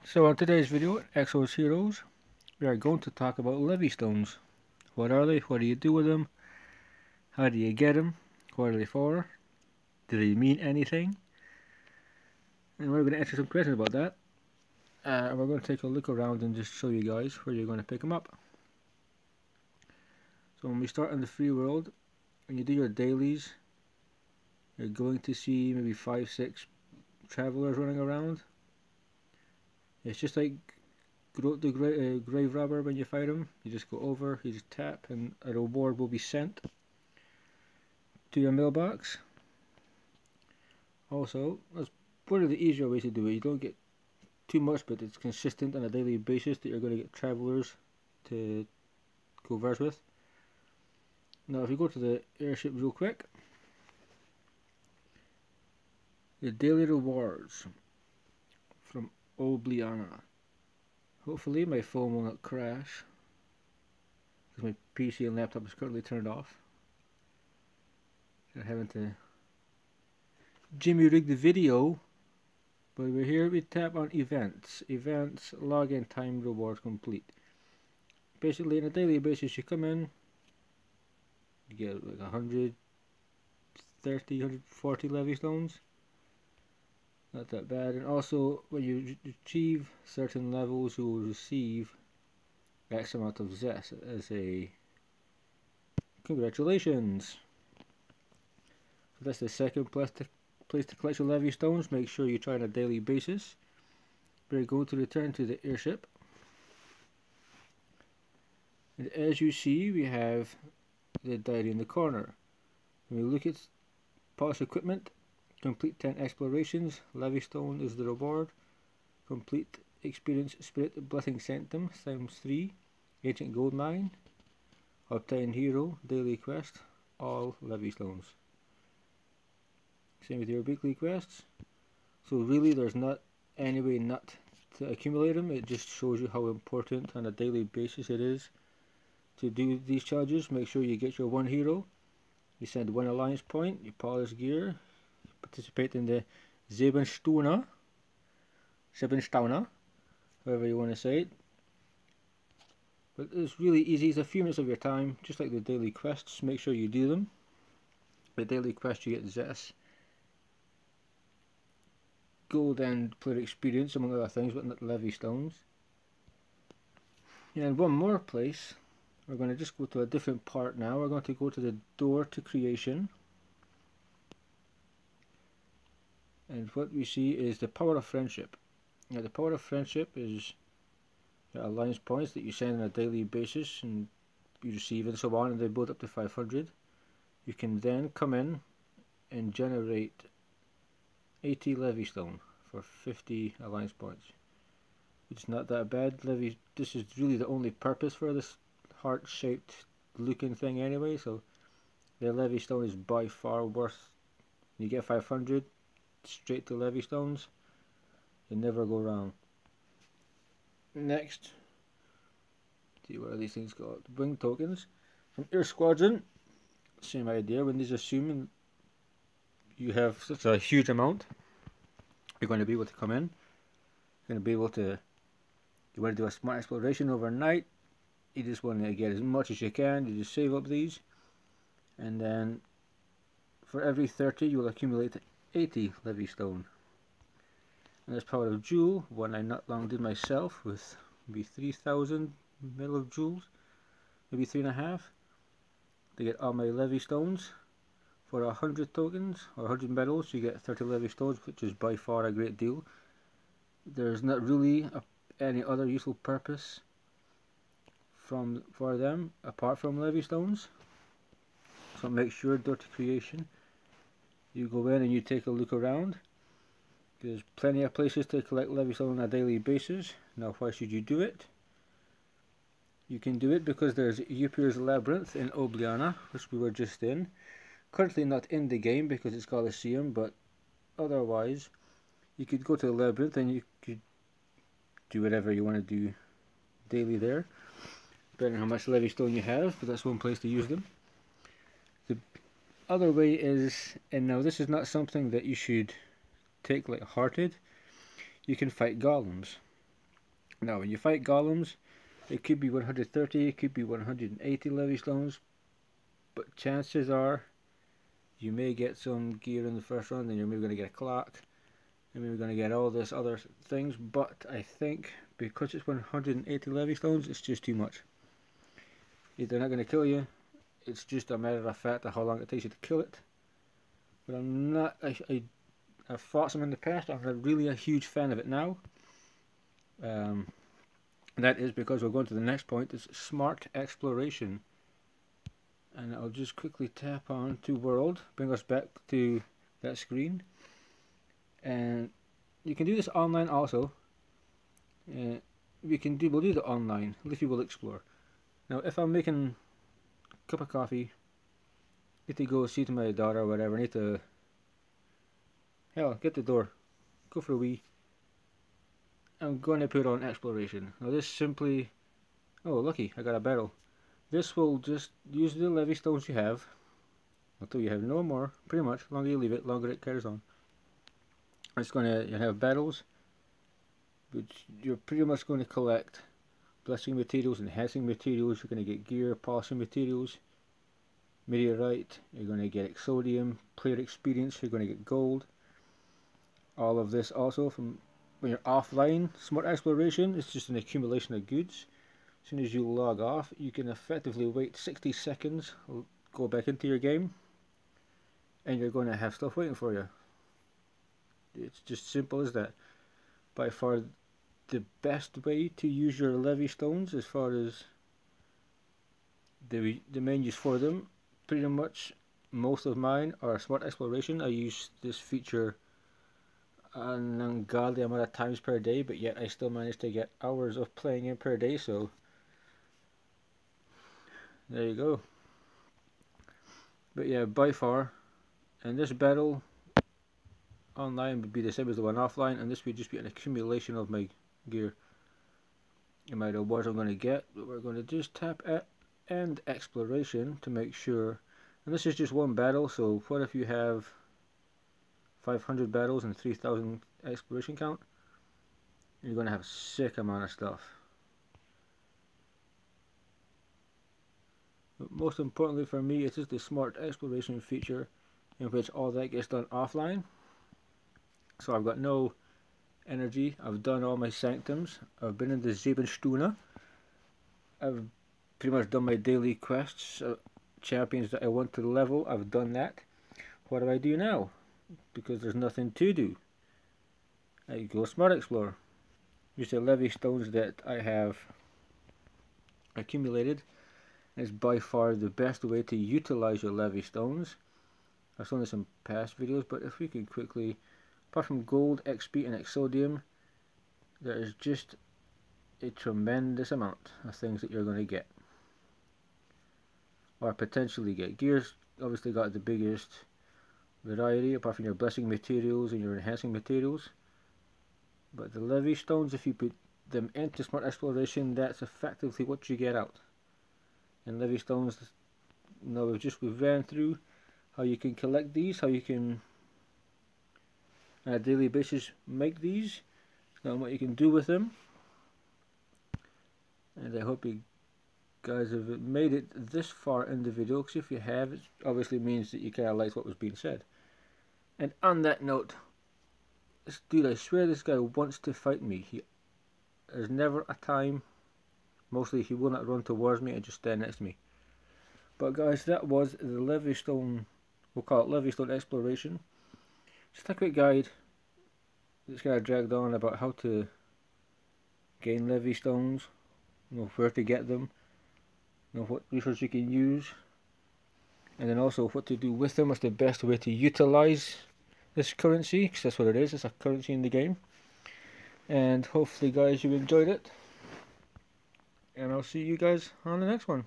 So on today's video, Exo's Heroes, we are going to talk about Levistones. What are they? What do you do with them? How do you get them? What are they for? Do they mean anything? And we're going to answer some questions about that. And we're going to take a look around and just show you guys where you're going to pick them up. So when we start in the free world, when you do your dailies, you're going to see maybe 5-6 travelers running around. It's just like the grave robber. When you fight him, you just go over, you just tap, and a reward will be sent to your mailbox. Also, that's one of the easier ways to do it. You don't get too much, but it's consistent on a daily basis that you're going to get travelers to converse with. Now, if you go to the airship real quick, the daily rewards from Obliana. Hopefully my phone will not crash, because my PC and laptop is currently turned off. I'm having to Jimmy rig the video, but we're here. We tap on events, login time, rewards complete. Basically, on a daily basis, you come in, you get like 130, 140 Levistones. Not that bad. And also, when you achieve certain levels, you will receive X amount of zest as a congratulations. So that's the second place to collect your Levistones. Make sure you try on a daily basis. We're going to return to the airship. And as you see, we have the diary in the corner. When we look at polish equipment, complete 10 explorations, Levistone is the reward. Complete experience spirit blessing sanctum times 3, ancient gold mine, obtain hero, daily quest, all Levistones. Same with your weekly quests. So really there's not any way not to accumulate them. It just shows you how important on a daily basis it is to do these challenges. Make sure you get your one hero, you send one alliance point, you polish gear, participate in the Sebenstauna, however you want to say it. But it's really easy. It's a few minutes of your time, just like the daily quests. Make sure you do them. The daily quest, you get zest, gold, and player experience, among other things, but not Levistones. And one more place. We're going to just go to a different part now. We're going to go to the door to creation. And what we see is the power of friendship. Now, the power of friendship is alliance points that you send on a daily basis and you receive and so on, and they build up to 500. You can then come in and generate 80 Levistone for 50 alliance points. It's not that bad. This is really the only purpose for this heart-shaped looking thing anyway, so the Levistone is by far worth. You get 500 straight to Levistones, you never go wrong. Next, see what are these things called? Wing tokens from Air Squadron. Same idea. When these, assuming you have such a huge amount, you're going to be able to come in. You're going to be able to. You want to do a smart exploration overnight. You just want to get as much as you can. You just save up these, and then for every 30, you will accumulate 80 Levistone. And this power of jewel, one I not long did myself with maybe 3,000 medal of jewels, maybe 3.5, to get all my Levistones. For 100 tokens or 100 medals, you get 30 Levistones, which is by far a great deal. There's not really any other useful purpose for them apart from Levistones. So make sure, door to creation, you go in and you take a look around. There's plenty of places to collect Levistone on a daily basis. Now, why should you do it? You can do it because there's Upir's Labyrinth in Obliana, which we were just in. Currently not in the game because it's Colosseum, but otherwise you could go to the Labyrinth and you could do whatever you want to do daily there, depending on how much Levistone you have, but that's one place to use them. The other way is, and now this is not something that you should take light-hearted, you can fight golems. Now when you fight golems, it could be 130, it could be 180 Levistones, but chances are you may get some gear in the first round, and you're maybe going to get a clock, and maybe going to get all this other things, but I think because it's 180 Levistones, it's just too much. They're not going to kill you, it's just a matter of fact of how long it takes you to kill it. But I'm not, I've fought some in the past, I'm not really a huge fan of it now. That is because we're going to the next point, it's smart exploration. And I'll just quickly tap on to world, bring us back to that screen. And you can do this online also. We'll do the online, Leafy will explore. Now if I'm making a cup of coffee, need to go see to my daughter or whatever, need to, hell, get the door, go for a wee. I'm going to put on exploration. Now this simply, oh lucky, I got a barrel. This will just use the Levistones you have until you have no more, pretty much. The longer you leave it, longer it carries on. It's going to have battles, which you're pretty much going to collect blessing materials, enhancing materials, you're going to get gear, polishing materials, meteorite, you're going to get exodium, player experience, you're going to get gold. All of this also from when you're offline. Smart exploration is just an accumulation of goods. As soon as you log off, you can effectively wait 60 seconds, go back into your game, and you're going to have stuff waiting for you. It's just simple as that. By far the best way to use your Levistones as far as the menus for them, pretty much most of mine are smart exploration. I use this feature an ungodly amount of times per day, but yet I still manage to get hours of playing in per day, so there you go. But yeah, by far, and this battle online would be the same as the one offline, and this would just be an accumulation of my gear and my rewards I'm going to get. But we're going to just tap at end exploration to make sure, and this is just one battle, so what if you have 500 battles and 3000 exploration count? You're going to have a sick amount of stuff. But most importantly for me, it is the smart exploration feature in which all that gets done offline. So I've got no energy, I've done all my sanctums, I've been in the Zebenstuna, I've pretty much done my daily quests, champions that I want to level, I've done that. What do I do now? Because there's nothing to do. I go smart explore. Use the Levistones that I have accumulated. It's by far the best way to utilize your Levistones. I've shown this in past videos, but if we can quickly, apart from gold, XP and exodium, there is just a tremendous amount of things that you're going to get, or potentially get. Gear's obviously got the biggest variety, apart from your blessing materials and your enhancing materials. But the Levistones, if you put them into smart exploration, that's effectively what you get out. And Levistones, now we've ran through how you can collect these, how you can on a daily basis make these, and what you can do with them. And I hope you guys have made it this far in the video, because if you have, it obviously means that you kind of liked what was being said. And on that note, this dude, I swear this guy wants to fight me. There's never a time, mostly he will not run towards me and just stand next to me. But guys, that was the Levistone, we'll call it Levistone Exploration. Just a quick guide that's kind of dragged on about how to gain Levistones, where to get them, what resources you can use, and then also what to do with them, what's the best way to utilize this currency, because that's what it is, it's a currency in the game. And hopefully guys you enjoyed it, and I'll see you guys on the next one.